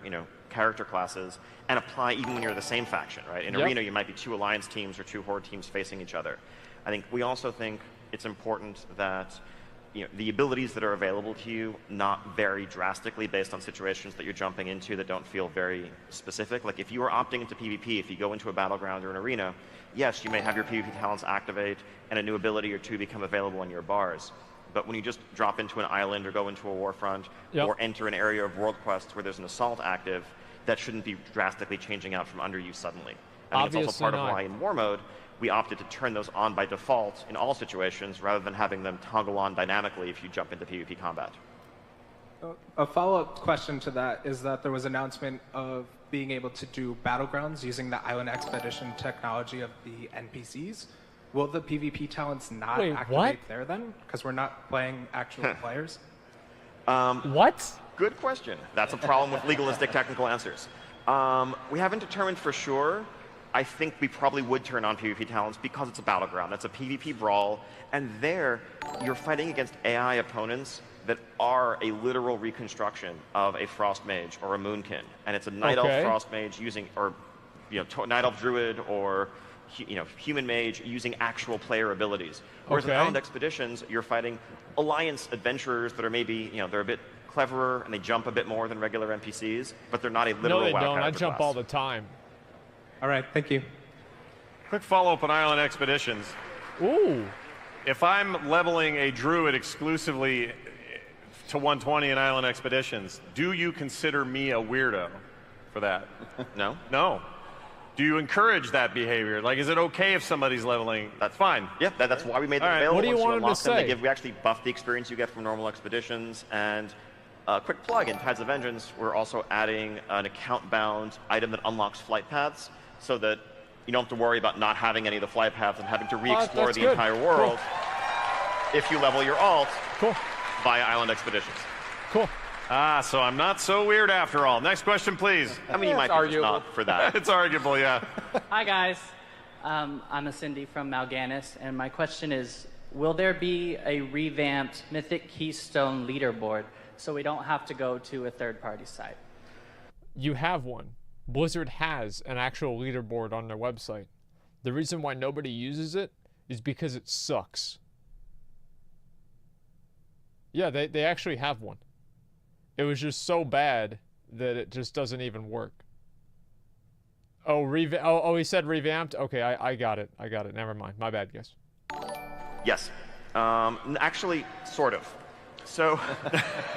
character classes, and apply even when you're the same faction, right? In Arena, you might be two Alliance teams or two Horde teams facing each other. I think we also think it's important that the abilities that are available to you not vary drastically based on situations that you're jumping into that don't feel very specific. Like if you are opting into PvP, if you go into a battleground or an arena, yes, you may have your PvP talents activate and a new ability or two become available in your bars. But when you just drop into an island or go into a warfront or enter an area of world quests where there's an assault active, that shouldn't be drastically changing out from under you suddenly. I think it's also Obviously part not. of why in war mode, we opted to turn those on by default in all situations rather than having them toggle on dynamically if you jump into PvP combat. A follow-up question to that is that there was an announcement of being able to do battlegrounds using the island expedition technology of the NPCs. Will the PvP talents not Wait, activate what? there then? Because we're not playing actual players? What? Good question. That's a problem with legalistic technical answers. We haven't determined for sure. I think we probably would turn on PvP talents because it's a battleground. That's a PvP brawl. And there, you're fighting against AI opponents that are a literal reconstruction of a Frost Mage or a Moonkin. And it's a Night Elf Frost Mage using, or Night Elf Druid or Human Mage using actual player abilities. Whereas in Island Expeditions, you're fighting Alliance adventurers that are maybe, they're a bit cleverer and they jump a bit more than regular NPCs, but they're not a literal No, they WoW don't. I character jump class. all the time. All right, thank you. Quick follow-up on Island Expeditions. Ooh. If I'm leveling a druid exclusively to 120 in Island Expeditions, do you consider me a weirdo for that? No. No. Do you encourage that behavior? Like, is it okay if somebody's leveling? That's fine. Yeah, that's why we made them All right. available. What do you Once want him to unlock them, say? we actually buff the experience you get from normal expeditions. And a quick plug, in Tides of Vengeance, we're also adding an account-bound item that unlocks flight paths so that you don't have to worry about not having any of the flight paths and having to re-explore that's the good. entire world if you level your alt Cool. via Island Expeditions. Cool. Ah, so I'm not so weird after all. Next question, please. I mean, you might be just not for that. It's arguable, yeah. Hi, guys. I'm a Cindy from Mal'Ganis, and my question is, will there be a revamped Mythic Keystone leaderboard so we don't have to go to a third-party site? You have one. Blizzard has an actual leaderboard on their website. The reason why nobody uses it is because it sucks. Yeah, they actually have one. It was just so bad that it just doesn't even work. Oh, he said revamped? Okay, I got it. I got it. Never mind. My bad, guys. Yes. Actually, sort of. So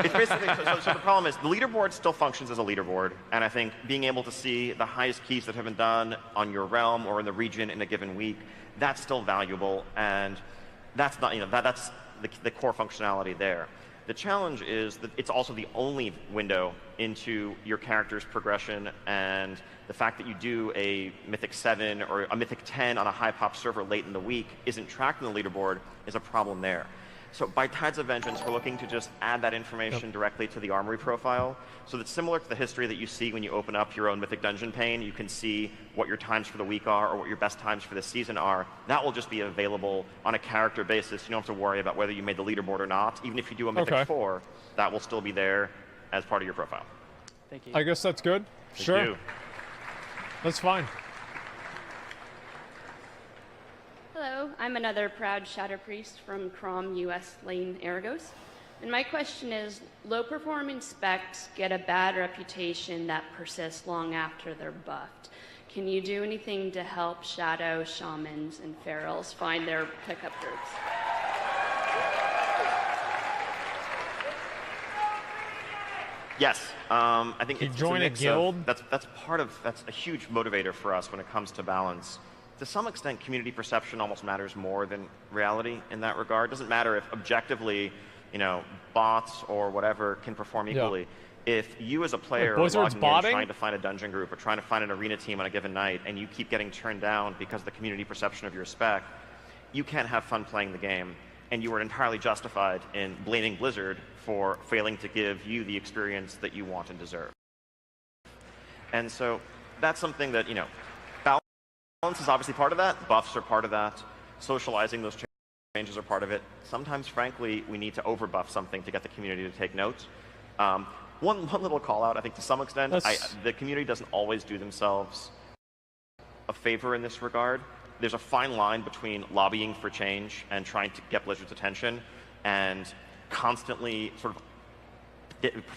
it's basically, so the problem is the leaderboard still functions as a leaderboard, and I think being able to see the highest keys that have been done on your realm or in the region in a given week, that's still valuable, and that's not, that's the core functionality there. The challenge is that it's also the only window into your character's progression, and the fact that you do a Mythic 7 or a Mythic 10 on a high pop server late in the week isn't tracked in the leaderboard is a problem there. So by Tides of Vengeance, we're looking to just add that information directly to the Armory profile. So that's similar to the history that you see when you open up your own Mythic Dungeon pane. You can see what your times for the week are or what your best times for the season are. That will just be available on a character basis. You don't have to worry about whether you made the leaderboard or not. Even if you do a Mythic 4, that will still be there as part of your profile. Thank you. I guess that's good. Thank Sure. you. That's fine. Hello, I'm another proud Shadow Priest from Crom US Lane Aragos. And my question is, low-performing specs get a bad reputation that persists long after they're buffed. Can you do anything to help Shadow, Shamans, and Ferals find their pickup groups? Yes, I think it's join a a mix guild? of, that's a huge motivator for us when it comes to balance. To some extent, community perception almost matters more than reality in that regard. It doesn't matter if objectively, bots or whatever can perform equally. If you as a player are Blizzard's logging in botting? trying to find a dungeon group or trying to find an arena team on a given night and you keep getting turned down because of the community perception of your spec, you can't have fun playing the game. And you are entirely justified in blaming Blizzard for failing to give you the experience that you want and deserve. And so that's something that, balance is obviously part of that. Buffs are part of that. Socializing those changes are part of it. Sometimes, frankly, we need to overbuff something to get the community to take note. One little call out, I think to some extent, the community doesn't always do themselves a favor in this regard. There's a fine line between lobbying for change and trying to get Blizzard's attention and constantly sort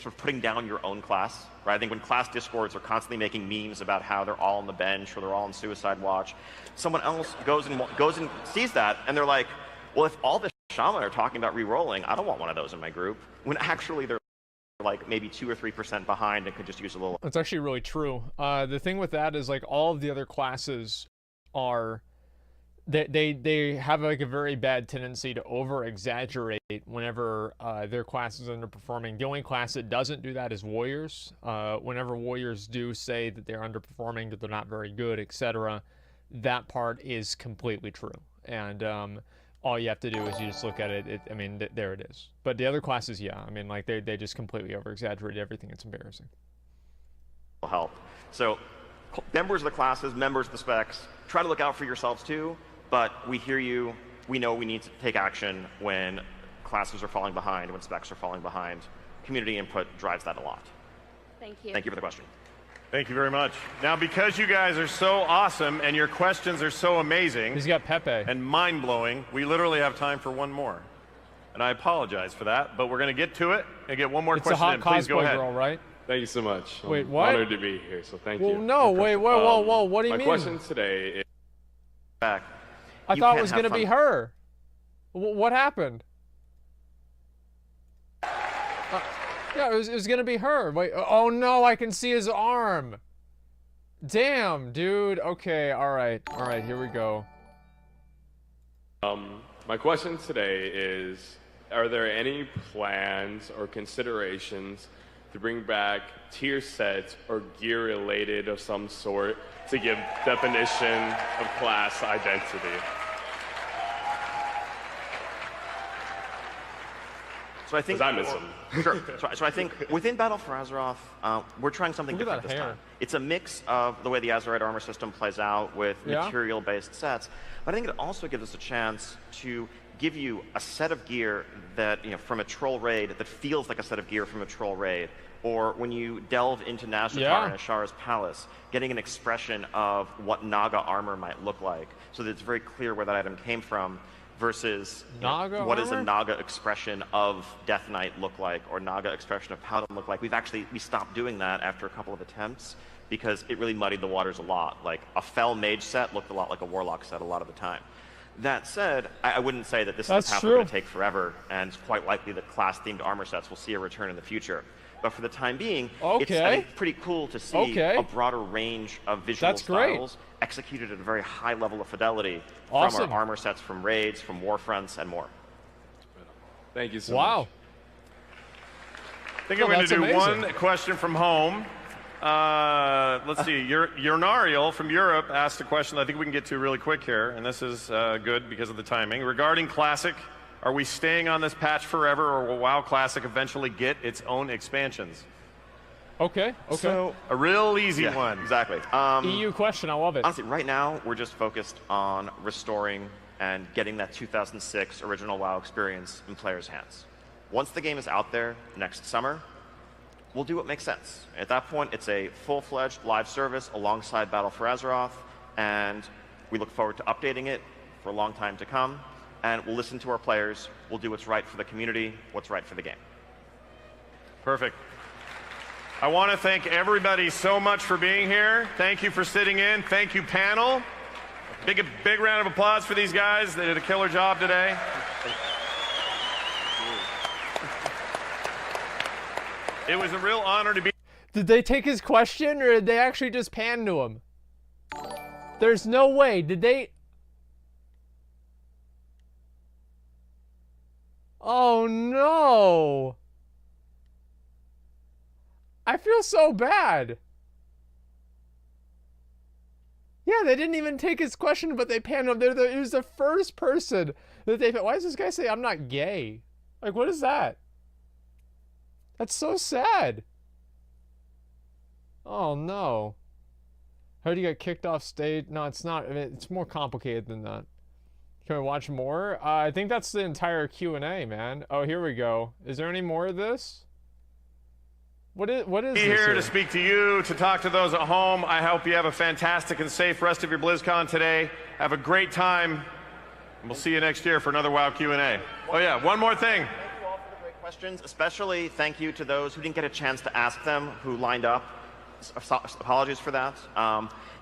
of putting down your own class, right? I think when class discords are constantly making memes about how they're all on the bench or they're all on suicide watch, someone else goes and sees that and they're like, well, if all the shaman are talking about re-rolling, I don't want one of those in my group. When actually they're like maybe 2 or 3% behind and could just use a little. That's actually really true. The thing with that is like all of the other classes are, they have like a very bad tendency to over exaggerate whenever their class is underperforming. The only class that doesn't do that is warriors. Whenever warriors do say that they're underperforming, that they're not very good, etc., that part is completely true. And all you have to do is you just look at it. I mean, there it is. But the other classes, yeah, I mean, like they just completely over exaggerate everything. It's embarrassing. Help. So, members of the classes, members of the specs, try to look out for yourselves too. But we hear you. We know we need to take action when classes are falling behind, when specs are falling behind. Community input drives that a lot. Thank you. Thank you for the question. Thank you very much. Now, because you guys are so awesome and your questions are so amazing, he's got Pepe, and mind-blowing, we literally have time for one more. And I apologize for that, but we're going to get to it and get one more it's question a hot in. Please go ahead. Girl, right? Thank you so much. Wait, I'm what? Honored to be here, so thank you. Well, no, wait, whoa, what do you mean? My question today is... Back. I thought it was going to be her. What happened? Yeah, it was going to be her. Wait, oh no, I can see his arm. Damn, dude. Okay, all right, here we go. My question today is, are there any plans or considerations to bring back tier sets or gear related of some sort to give definition of class identity? So I think I miss them. Sure. So I think within Battle for Azeroth, we're trying something different this time. It's a mix of the way the Azerite armor system plays out with material-based sets, but I think it also gives us a chance to give you a set of gear that, from a troll raid that feels like a set of gear from a troll raid, or when you delve into Nazjatar and Ashara's Palace, getting an expression of what Naga armor might look like, so that it's very clear where that item came from, versus what does a Naga expression of Death Knight look like, or Naga expression of Paladin look like. We stopped doing that after a couple of attempts because it really muddied the waters a lot. Like a Fel Mage set looked a lot like a Warlock set a lot of the time. That said, I wouldn't say that this is the path we're going to take forever, and it's quite likely that class-themed armor sets will see a return in the future. But for the time being, it's I think, pretty cool to see a broader range of visual styles executed at a very high level of fidelity from our armor sets, from raids, from warfronts, and more. Thank you so much. I think I'm going to do one question from home. Let's see. Urnariel from Europe asked a question I think we can get to really quick here, and this is good because of the timing. Regarding Classic, are we staying on this patch forever, or will WoW Classic eventually get its own expansions? Okay. So, a real easy one. Exactly. EU question, I love it. Honestly, right now, we're just focused on restoring and getting that 2006 original WoW experience in players' hands. Once the game is out there next summer, we'll do what makes sense. At that point, it's a full-fledged live service alongside Battle for Azeroth, and we look forward to updating it for a long time to come. And we'll listen to our players. We'll do what's right for the community, what's right for the game. Perfect. I want to thank everybody so much for being here. Thank you for sitting in. Thank you, panel. Big round of applause for these guys. They did a killer job today. It was a real honor to be... Did they take his question, or did they actually just pan to him? There's no way. Did they... Oh, no. I feel so bad. Yeah, they didn't even take his question, but they panned him. It was the first person that they... Why does this guy say, I'm not gay? Like, what is that? That's so sad. Oh, no. How do you get kicked off stage? No, it's not. I mean, it's more complicated than that. Can we watch more? I think that's the entire Q&A, man. Oh, here we go. Is there any more of this? What is this here to speak to you, to talk to those at home. I hope you have a fantastic and safe rest of your Blizzcon today. Have a great time. And we'll see you next year for another WoW Q&A. Oh, yeah, one more thing. Thank you all for the great questions. Especially thank you to those who didn't get a chance to ask them, who lined up. Apologies for that.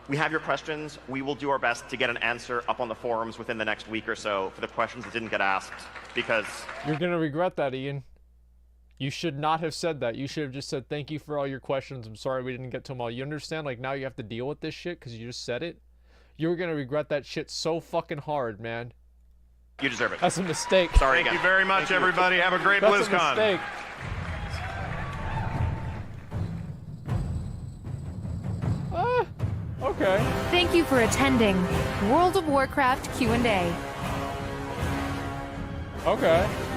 We have your questions. We will do our best to get an answer up on the forums within the next week or so for the questions that didn't get asked, because... You're going to regret that, Ian. You should not have said that. You should have just said, thank you for all your questions. I'm sorry we didn't get to them all. You understand? Like, now you have to deal with this shit because you just said it? You're gonna regret that shit so fucking hard, man. You deserve it. That's a mistake. Sorry, Thank you very much, everybody. Have a great That's BlizzCon. a mistake. Okay. Thank you for attending World of Warcraft Q&A. Okay.